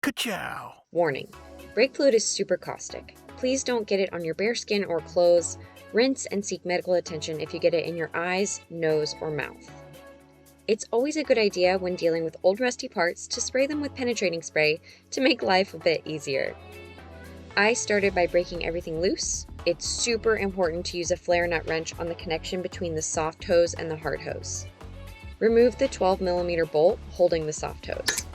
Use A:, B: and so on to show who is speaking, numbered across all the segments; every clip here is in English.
A: Ka-chow!
B: Warning: brake fluid is super caustic. Please don't get it on your bare skin or clothes. Rinse and seek medical attention if you get it in your eyes, nose, or mouth. It's always a good idea when dealing with old rusty parts to spray them with penetrating spray to make life a bit easier. I started by breaking everything loose. It's super important to use a flare nut wrench on the connection between the soft hose and the hard hose. Remove the 12mm bolt holding the soft hose.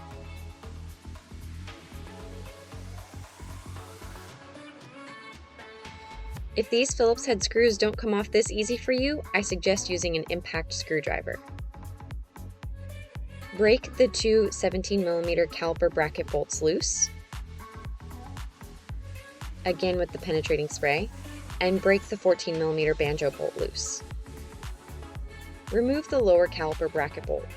B: If these Phillips head screws don't come off this easy for you, I suggest using an impact screwdriver. Break the two 17mm caliper bracket bolts loose, again with the penetrating spray, and break the 14mm Banjo bolt loose. Remove the lower caliper bracket bolt.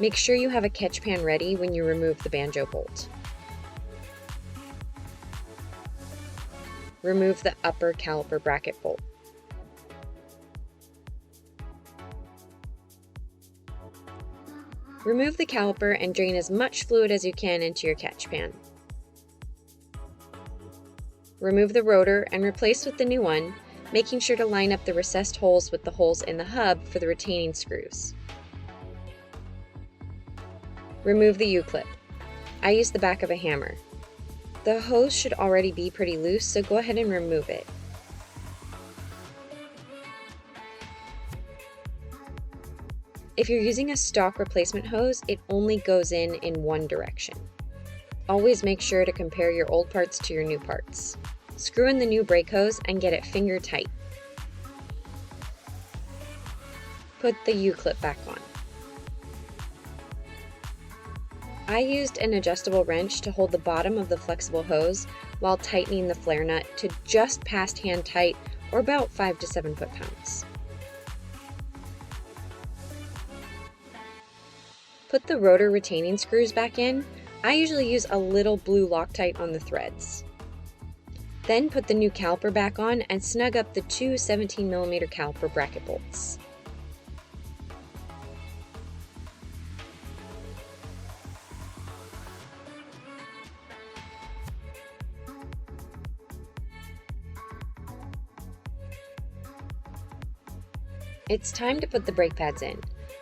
B: Make sure you have a catch pan ready when you remove the Banjo bolt. Remove the upper caliper bracket bolt. Remove the caliper and drain as much fluid as you can into your catch pan. Remove the rotor and replace with the new one, making sure to line up the recessed holes with the holes in the hub for the retaining screws. Remove the U-clip. I use the back of a hammer. The hose should already be pretty loose, so go ahead and remove it. If you're using a stock replacement hose, it only goes in one direction. Always make sure to compare your old parts to your new parts. Screw in the new brake hose and get it finger tight. Put the U-clip back on. I used an adjustable wrench to hold the bottom of the flexible hose while tightening the flare nut to just past hand tight, or about 5 to 7 foot-pounds. Put the rotor retaining screws back in. I usually use a little blue Loctite on the threads. Then put the new caliper back on and snug up the two 17mm caliper bracket bolts. It's time to put the brake pads in.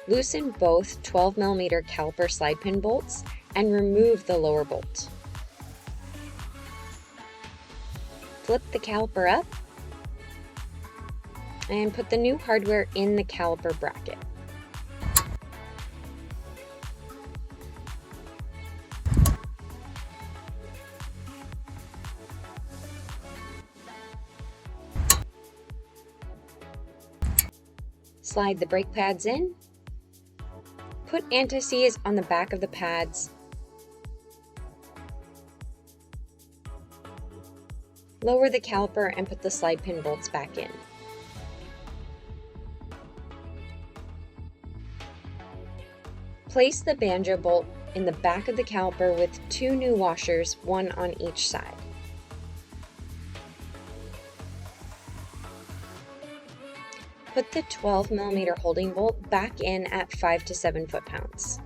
B: Loosen both 12mm caliper slide pin bolts and remove the lower bolt. Flip the caliper up and put the new hardware in the caliper bracket. Slide the brake pads in. Put anti-seize on the back of the pads. Lower the caliper and put the slide pin bolts back in. Place the Banjo bolt in the back of the caliper with two new washers, one on each side. Put the 12mm holding bolt back in at 5 to 7 foot-pounds.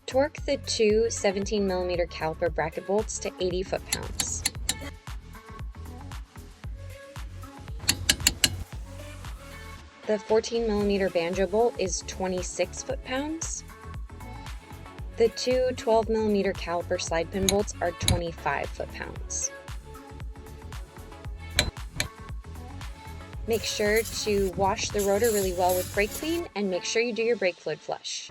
B: Torque the two 17mm caliper bracket bolts to 80 foot-pounds. The 14mm Banjo bolt is 26 foot-pounds. The two 12mm caliper slide pin bolts are 25 foot-pounds. Make sure to wash the rotor really well with brake clean and make sure you do your brake fluid flush.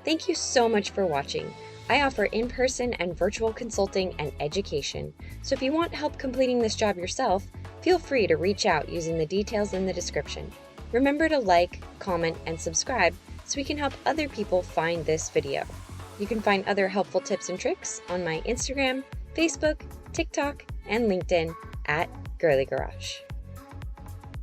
B: Thank you so much for watching. I offer in-person and virtual consulting and education, so if you want help completing this job yourself, feel free to reach out using the details in the description. Remember to like, comment, and subscribe so we can help other people find this video. You can find other helpful tips and tricks on my Instagram, Facebook, TikTok, and LinkedIn at Girlie Garage.